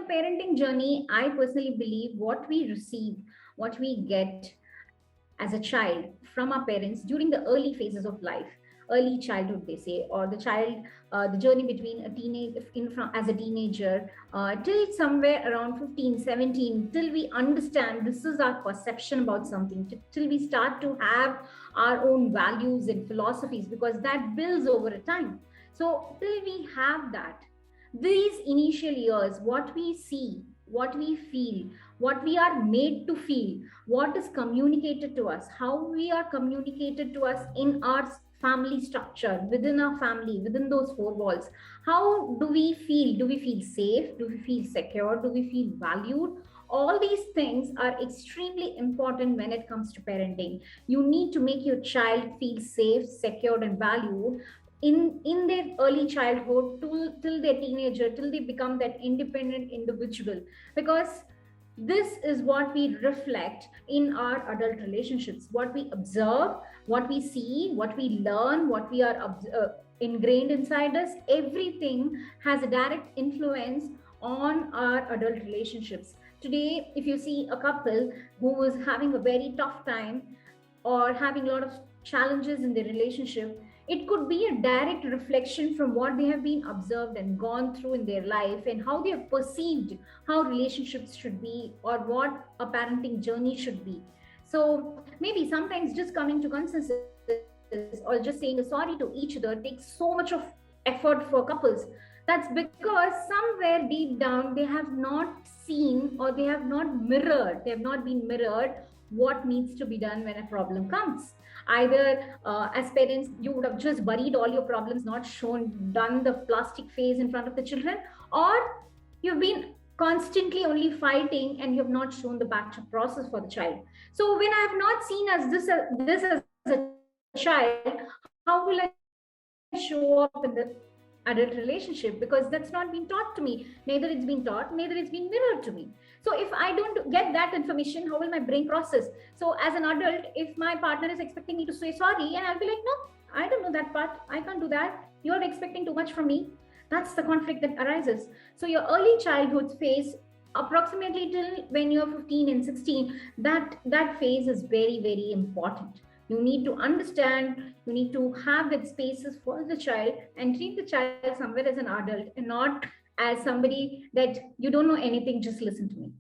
parenting journey, I personally believe what we receive, what we get as a child from our parents during the early phases of life, early childhood they say, or the child, the journey between a teenage in from as a teenager till somewhere around 15, 17, till we understand this is our perception about something, till we start to have our own values and philosophies, because that builds over a time. So till we have that, these initial years, what we see, what we feel, what we are made to feel, what is communicated to us, how we are communicated to us in our family structure, within our family, within those four walls. How do we feel? Do we feel safe? Do we feel secure? Do we feel valued? All these things are extremely important when it comes to parenting. You need to make your child feel safe, secured, and valued in their early childhood till their teenager, till they become that independent individual, because this is what we reflect in our adult relationships, what we observe, what we see, what we learn, what we are ingrained inside us. Everything has a direct influence on our adult relationships. Today, if you see a couple who is having a very tough time or having a lot of challenges in their relationship, it could be a direct reflection from what they have been observed and gone through in their life, and how they have perceived how relationships should be, or what a parenting journey should be. So maybe sometimes just coming to consensus or just saying a sorry to each other takes so much of effort for couples. That's because somewhere deep down they have not seen, or they have not mirrored, they have not been mirrored what needs to be done when a problem comes. Either as parents, you would have just buried all your problems, not shown, done the plastic phase in front of the children, or you've been constantly only fighting and you have not shown the batch of process for the child. So when I have not seen as this as a child, how will I show up in the adult relationship? Because that's not been taught to me. Neither it's been taught, neither it's been mirrored to me. So if I don't get that information, how will my brain process? So as an adult, if my partner is expecting me to say sorry, and I'll be like, no, I don't know that part, I can't do that, you're expecting too much from me. That's the conflict that arises. So your early childhood phase, approximately till when you're 15 and 16, that phase is very, very important. You need to understand, you need to have that spaces for the child, and treat the child somewhere as an adult and not as somebody that you don't know anything, just listen to me.